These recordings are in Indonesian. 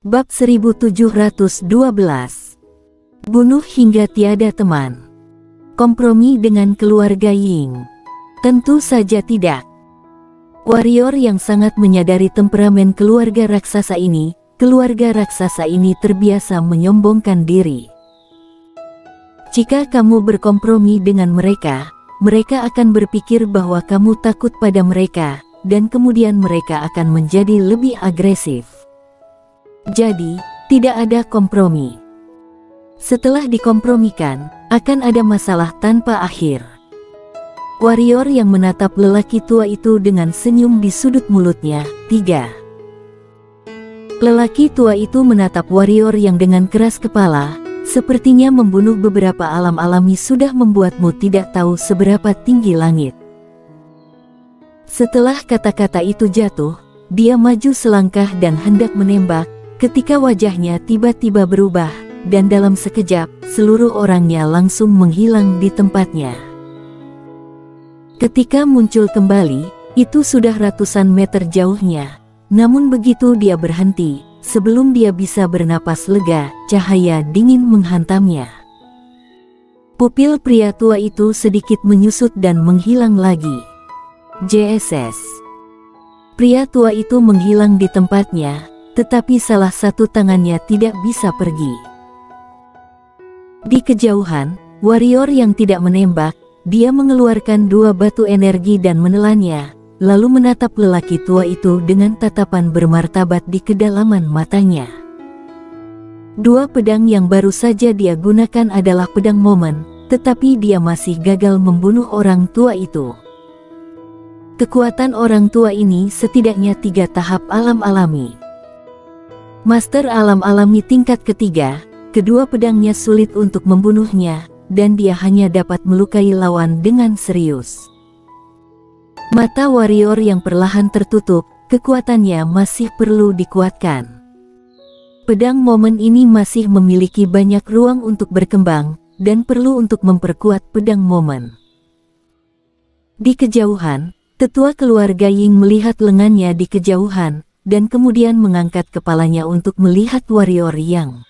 Bab 1712. Bunuh hingga tiada teman. Kompromi dengan keluarga Ying? Tentu saja tidak. Warrior yang sangat menyadari temperamen keluarga raksasa ini terbiasa menyombongkan diri. Jika kamu berkompromi dengan mereka, mereka akan berpikir bahwa kamu takut pada mereka, dan kemudian mereka akan menjadi lebih agresif. Jadi, tidak ada kompromi. Setelah dikompromikan, akan ada masalah tanpa akhir. Warrior yang menatap lelaki tua itu dengan senyum di sudut mulutnya. 3. Lelaki tua itu menatap warrior yang dengan keras kepala. Sepertinya membunuh beberapa alam alami sudah membuatmu tidak tahu seberapa tinggi langit. Setelah kata-kata itu jatuh, dia maju selangkah dan hendak menembak, ketika wajahnya tiba-tiba berubah, dan dalam sekejap, seluruh orangnya langsung menghilang di tempatnya. Ketika muncul kembali, itu sudah ratusan meter jauhnya. Namun begitu dia berhenti, sebelum dia bisa bernapas lega, cahaya dingin menghantamnya. Pupil pria tua itu sedikit menyusut dan menghilang lagi. JSS. Pria tua itu menghilang di tempatnya, tetapi salah satu tangannya tidak bisa pergi. Di kejauhan, warrior yang tidak menembak, dia mengeluarkan 2 batu energi dan menelannya, lalu menatap lelaki tua itu dengan tatapan bermartabat di kedalaman matanya. 2 pedang yang baru saja dia gunakan adalah pedang momen, tetapi dia masih gagal membunuh orang tua itu. Kekuatan orang tua ini setidaknya 3 tahap alam alami. Master alam alami tingkat ketiga, kedua pedangnya sulit untuk membunuhnya, dan dia hanya dapat melukai lawan dengan serius. Mata warrior yang perlahan tertutup, kekuatannya masih perlu dikuatkan. Pedang momen ini masih memiliki banyak ruang untuk berkembang, dan perlu untuk memperkuat pedang momen. Di kejauhan, tetua keluarga Ying melihat lengannya di kejauhan, dan kemudian mengangkat kepalanya untuk melihat warrior Yang.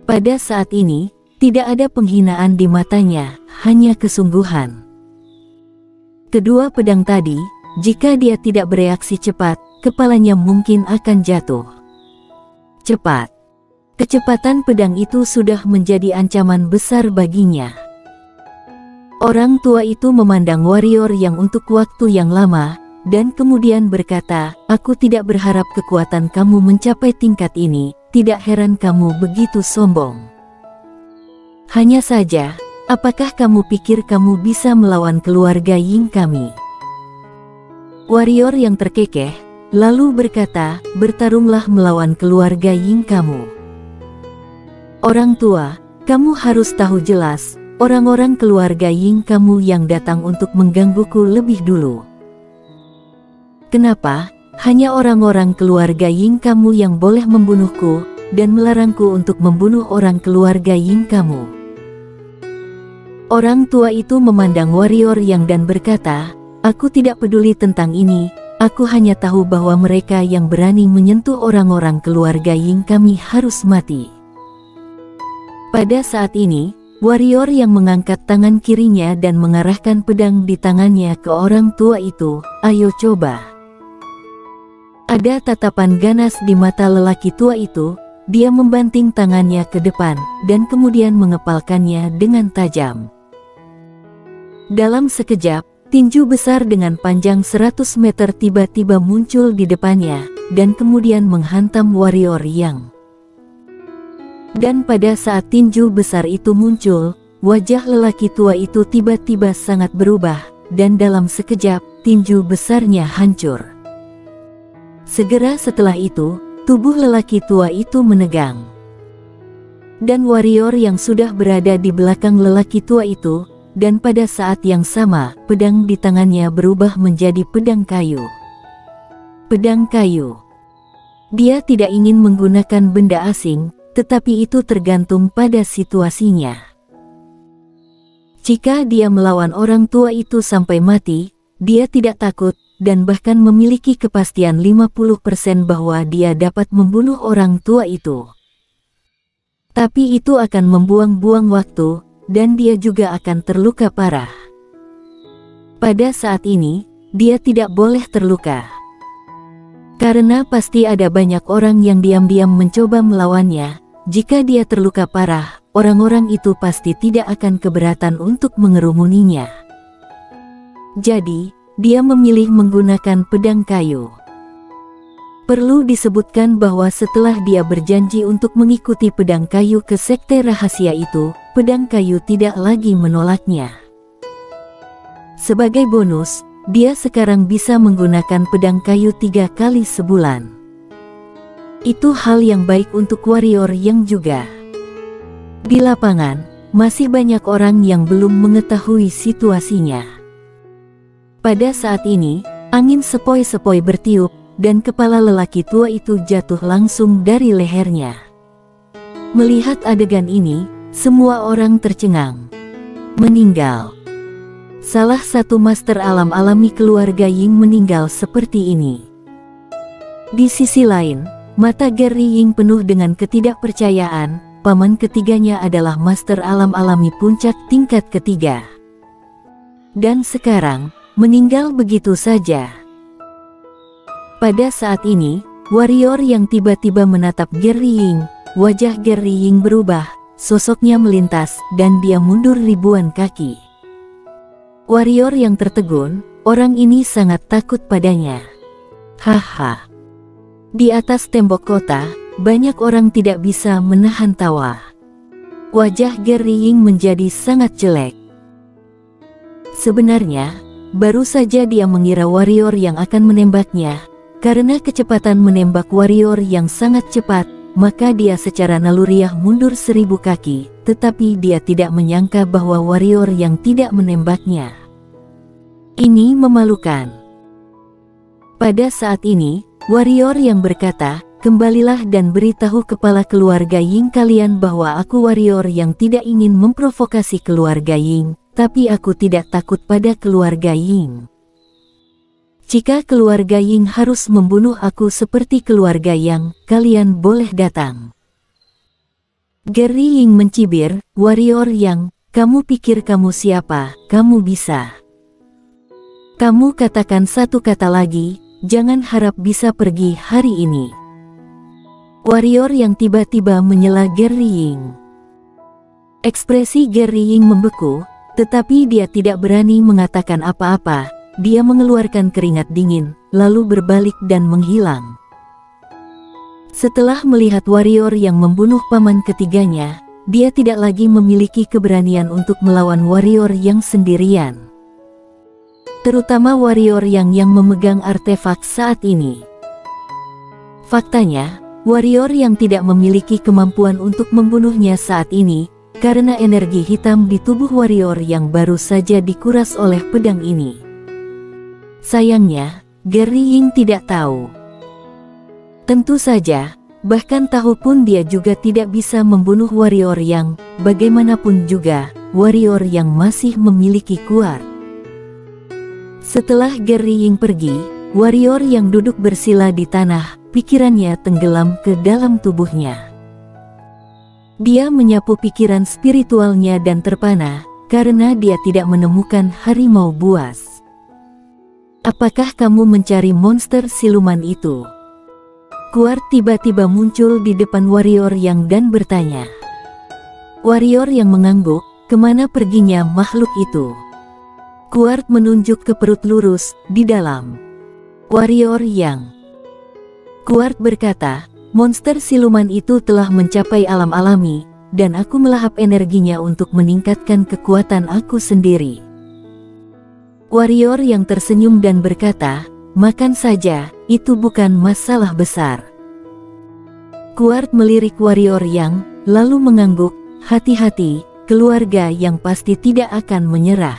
Pada saat ini, tidak ada penghinaan di matanya, hanya kesungguhan. Kedua pedang tadi, jika dia tidak bereaksi cepat, kepalanya mungkin akan jatuh. Cepat. Kecepatan pedang itu sudah menjadi ancaman besar baginya. Orang tua itu memandang warrior yang untuk waktu yang lama, dan kemudian berkata, "Aku tidak berharap kekuatan kamu mencapai tingkat ini, tidak heran kamu begitu sombong. Hanya saja, apakah kamu pikir kamu bisa melawan keluarga Ying kami?" Warrior yang terkekeh, lalu berkata, "Bertarunglah melawan keluarga Ying kamu. Orang tua, kamu harus tahu jelas, orang-orang keluarga Ying kamu yang datang untuk menggangguku lebih dulu. Kenapa? Hanya orang-orang keluarga Ying kamu yang boleh membunuhku, dan melarangku untuk membunuh orang keluarga Ying kamu." Orang tua itu memandang warrior yang dan berkata, "Aku tidak peduli tentang ini, aku hanya tahu bahwa mereka yang berani menyentuh orang-orang keluarga Ying kami harus mati." Pada saat ini, warrior yang mengangkat tangan kirinya dan mengarahkan pedang di tangannya ke orang tua itu, "Ayo coba." Ada tatapan ganas di mata lelaki tua itu, dia membanting tangannya ke depan, dan kemudian mengepalkannya dengan tajam. Dalam sekejap, tinju besar dengan panjang 100 meter tiba-tiba muncul di depannya, dan kemudian menghantam warrior Yang. Dan pada saat tinju besar itu muncul, wajah lelaki tua itu tiba-tiba sangat berubah, dan dalam sekejap, tinju besarnya hancur. Segera setelah itu, tubuh lelaki tua itu menegang. Dan warrior yang sudah berada di belakang lelaki tua itu, dan pada saat yang sama, pedang di tangannya berubah menjadi pedang kayu. Pedang kayu. Dia tidak ingin menggunakan benda asing, tetapi itu tergantung pada situasinya. Jika dia melawan orang tua itu sampai mati, dia tidak takut, dan bahkan memiliki kepastian 50% bahwa dia dapat membunuh orang tua itu. Tapi itu akan membuang-buang waktu, dan dia juga akan terluka parah. Pada saat ini, dia tidak boleh terluka. Karena pasti ada banyak orang yang diam-diam mencoba melawannya. Jika dia terluka parah, orang-orang itu pasti tidak akan keberatan untuk mengerumuninya. Jadi, dia memilih menggunakan pedang kayu. Perlu disebutkan bahwa setelah dia berjanji untuk mengikuti pedang kayu ke sekte rahasia itu, pedang kayu tidak lagi menolaknya. Sebagai bonus, dia sekarang bisa menggunakan pedang kayu 3 kali sebulan. Itu hal yang baik untuk warrior yang juga. Di lapangan, masih banyak orang yang belum mengetahui situasinya. Pada saat ini, angin sepoi-sepoi bertiup, dan kepala lelaki tua itu jatuh langsung dari lehernya. Melihat adegan ini, semua orang tercengang. Meninggal. Salah satu master alam alami keluarga Ying meninggal seperti ini. Di sisi lain, mata Gary Ying penuh dengan ketidakpercayaan. Paman ketiganya adalah master alam alami puncak tingkat ketiga. Dan sekarang, meninggal begitu saja. Pada saat ini, warrior yang tiba-tiba menatap Gary Ying, wajah Gary Ying berubah, sosoknya melintas, dan dia mundur ribuan kaki. Warrior yang tertegun, orang ini sangat takut padanya. Haha. Di atas tembok kota, banyak orang tidak bisa menahan tawa. Wajah Gary Ying menjadi sangat jelek. Sebenarnya, baru saja dia mengira warrior yang akan menembaknya. Karena kecepatan menembak warrior yang sangat cepat, maka dia secara naluriah mundur 1000 kaki, tetapi dia tidak menyangka bahwa warrior yang tidak menembaknya. Ini memalukan. Pada saat ini, warrior yang berkata, "Kembalilah dan beritahu kepala keluarga Ying kalian bahwa aku warrior yang tidak ingin memprovokasi keluarga Ying, tapi aku tidak takut pada keluarga Ying. Jika keluarga Ying harus membunuh aku seperti keluarga Yang, kalian boleh datang." Gary Ying mencibir, "Warrior Yang, kamu pikir kamu siapa? Kamu bisa. Kamu katakan satu kata lagi, jangan harap bisa pergi hari ini." Warrior yang tiba-tiba menyela Gary Ying. Ekspresi Gary Ying membeku, tetapi dia tidak berani mengatakan apa-apa. Dia mengeluarkan keringat dingin, lalu berbalik dan menghilang. Setelah melihat warrior yang membunuh paman ketiganya, dia tidak lagi memiliki keberanian untuk melawan warrior yang sendirian. Terutama warrior yang memegang artefak saat ini. Faktanya, warrior yang tidak memiliki kemampuan untuk membunuhnya saat ini, karena energi hitam di tubuh warrior yang baru saja dikuras oleh pedang ini. Sayangnya, Gary Ying tidak tahu. Tentu saja, bahkan tahu pun dia juga tidak bisa membunuh warrior yang, bagaimanapun juga, warrior yang masih memiliki kuat. Setelah Gary Ying pergi, warrior yang duduk bersila di tanah, pikirannya tenggelam ke dalam tubuhnya. Dia menyapu pikiran spiritualnya dan terpana, karena dia tidak menemukan harimau buas. "Apakah kamu mencari monster siluman itu?" Kuart tiba-tiba muncul di depan warrior yang dan bertanya. Warrior yang mengangguk, "Kemana perginya makhluk itu?" Kuart menunjuk ke perut lurus, di dalam. Warrior yang. Kuart berkata, "Monster siluman itu telah mencapai alam alami, dan aku melahap energinya untuk meningkatkan kekuatan aku sendiri." Warrior yang tersenyum dan berkata, "Makan saja, itu bukan masalah besar." Kuart melirik warrior yang, lalu mengangguk, "Hati-hati, keluarga yang pasti tidak akan menyerah."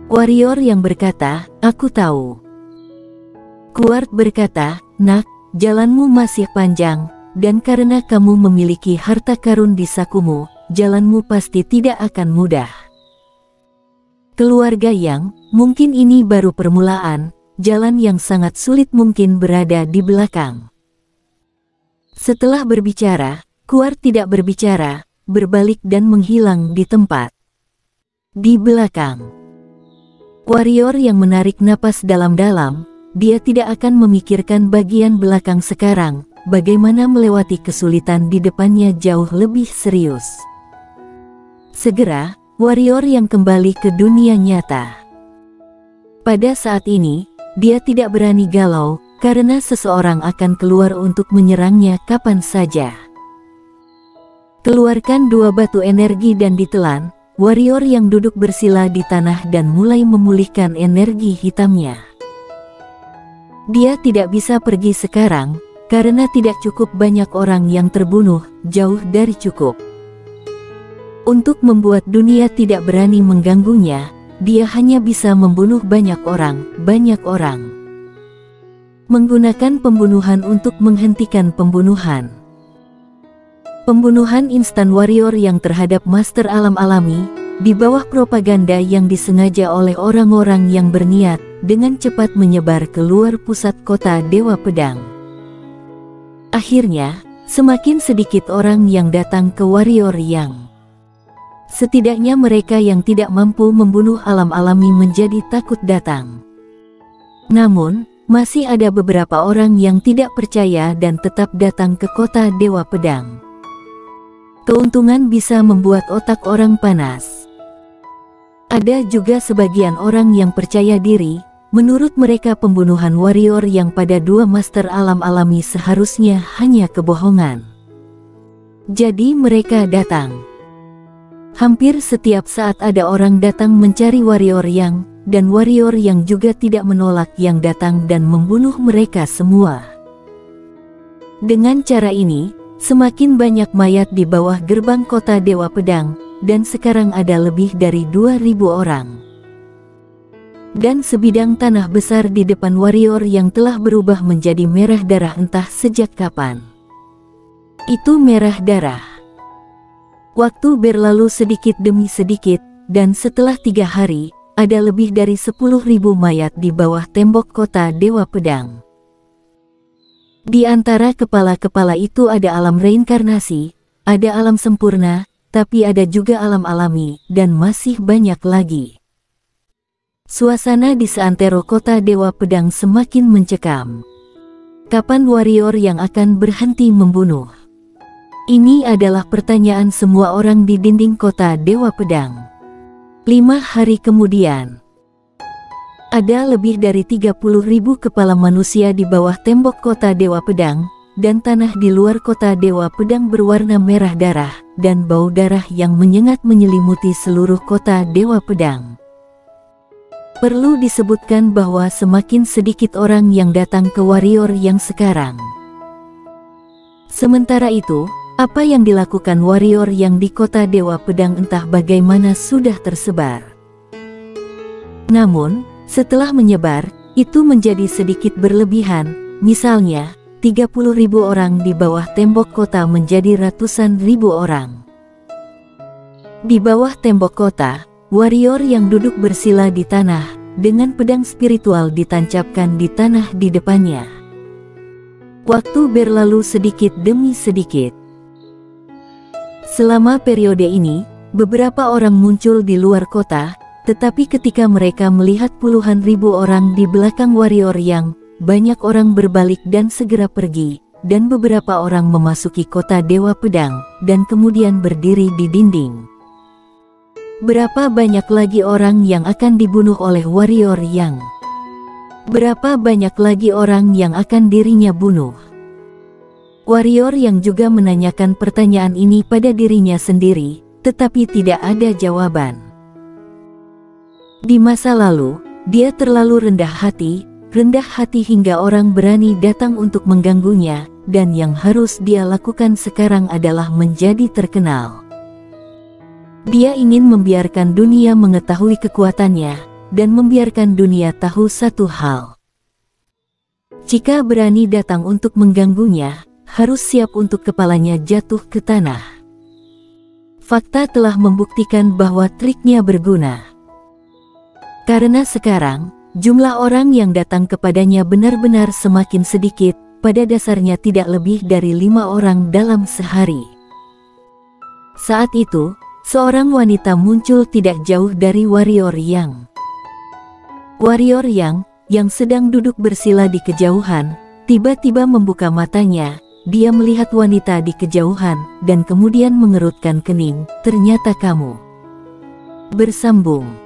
Warrior yang berkata, "Aku tahu." Kuart berkata, "Nak, jalanmu masih panjang, dan karena kamu memiliki harta karun di sakumu, jalanmu pasti tidak akan mudah. Keluarga yang, mungkin ini baru permulaan, jalan yang sangat sulit mungkin berada di belakang. Setelah berbicara, Kuar tidak berbicara, berbalik dan menghilang di tempat. Di belakang, warrior yang menarik napas dalam-dalam, dia tidak akan memikirkan bagian belakang sekarang, bagaimana melewati kesulitan di depannya jauh lebih serius. Segera, warrior yang kembali ke dunia nyata. Pada saat ini, dia tidak berani galau, karena seseorang akan keluar untuk menyerangnya kapan saja. Keluarkan 2 batu energi dan ditelan, warrior yang duduk bersila di tanah dan mulai memulihkan energi hitamnya. Dia tidak bisa pergi sekarang, karena tidak cukup banyak orang yang terbunuh, jauh dari cukup. Untuk membuat dunia tidak berani mengganggunya, dia hanya bisa membunuh banyak orang. Menggunakan pembunuhan untuk menghentikan pembunuhan. Pembunuhan instan warrior yang terhadap master alam alami, di bawah propaganda yang disengaja oleh orang-orang yang berniat, dengan cepat menyebar keluar pusat kota Dewa Pedang. Akhirnya, semakin sedikit orang yang datang ke warrior yang. Setidaknya mereka yang tidak mampu membunuh alam alami menjadi takut datang. Namun, masih ada beberapa orang yang tidak percaya dan tetap datang ke kota Dewa Pedang. Keuntungan bisa membuat otak orang panas. Ada juga sebagian orang yang percaya diri, menurut mereka pembunuhan warrior yang pada 2 master alam alami seharusnya hanya kebohongan. Jadi mereka datang. Hampir setiap saat ada orang datang mencari warrior yang, dan warrior yang juga tidak menolak yang datang dan membunuh mereka semua. Dengan cara ini, semakin banyak mayat di bawah gerbang kota Dewa Pedang, dan sekarang ada lebih dari 2.000 orang. Dan sebidang tanah besar di depan warrior yang telah berubah menjadi merah darah entah sejak kapan. Itu merah darah. Waktu berlalu sedikit demi sedikit, dan setelah 3 hari, ada lebih dari 10.000 mayat di bawah tembok kota Dewa Pedang. Di antara kepala-kepala itu ada alam reinkarnasi, ada alam sempurna, tapi ada juga alam alami, dan masih banyak lagi. Suasana di seantero kota Dewa Pedang semakin mencekam. Kapan warrior yang akan berhenti membunuh? Ini adalah pertanyaan semua orang di dinding kota Dewa Pedang. 5 hari kemudian, ada lebih dari 30.000 kepala manusia di bawah tembok kota Dewa Pedang, dan tanah di luar kota Dewa Pedang berwarna merah darah, dan bau darah yang menyengat menyelimuti seluruh kota Dewa Pedang. Perlu disebutkan bahwa semakin sedikit orang yang datang ke warrior yang sekarang. Sementara itu, apa yang dilakukan warrior yang di kota Dewa Pedang entah bagaimana sudah tersebar. Namun, setelah menyebar, itu menjadi sedikit berlebihan, misalnya, 30.000 orang di bawah tembok kota menjadi ratusan ribu orang. Di bawah tembok kota, warrior yang duduk bersila di tanah, dengan pedang spiritual ditancapkan di tanah di depannya. Waktu berlalu sedikit demi sedikit. Selama periode ini, beberapa orang muncul di luar kota, tetapi ketika mereka melihat puluhan ribu orang di belakang warrior yang, banyak orang berbalik dan segera pergi, dan beberapa orang memasuki kota Dewa Pedang, dan kemudian berdiri di dinding. Berapa banyak lagi orang yang akan dibunuh oleh warrior yang? Berapa banyak lagi orang yang akan dirinya bunuh? Warrior yang juga menanyakan pertanyaan ini pada dirinya sendiri, tetapi tidak ada jawaban. Di masa lalu, dia terlalu rendah hati hingga orang berani datang untuk mengganggunya, dan yang harus dia lakukan sekarang adalah menjadi terkenal. Dia ingin membiarkan dunia mengetahui kekuatannya, dan membiarkan dunia tahu satu hal. Jika berani datang untuk mengganggunya, harus siap untuk kepalanya jatuh ke tanah. Fakta telah membuktikan bahwa triknya berguna. Karena sekarang, Jumlah orang yang datang kepadanya benar-benar semakin sedikit, pada dasarnya tidak lebih dari 5 orang dalam sehari. Saat itu, seorang wanita muncul tidak jauh dari warrior Yang. Warrior yang sedang duduk bersila di kejauhan, tiba-tiba membuka matanya. Dia melihat wanita di kejauhan, dan kemudian mengerutkan kening. Ternyata kamu. Bersambung.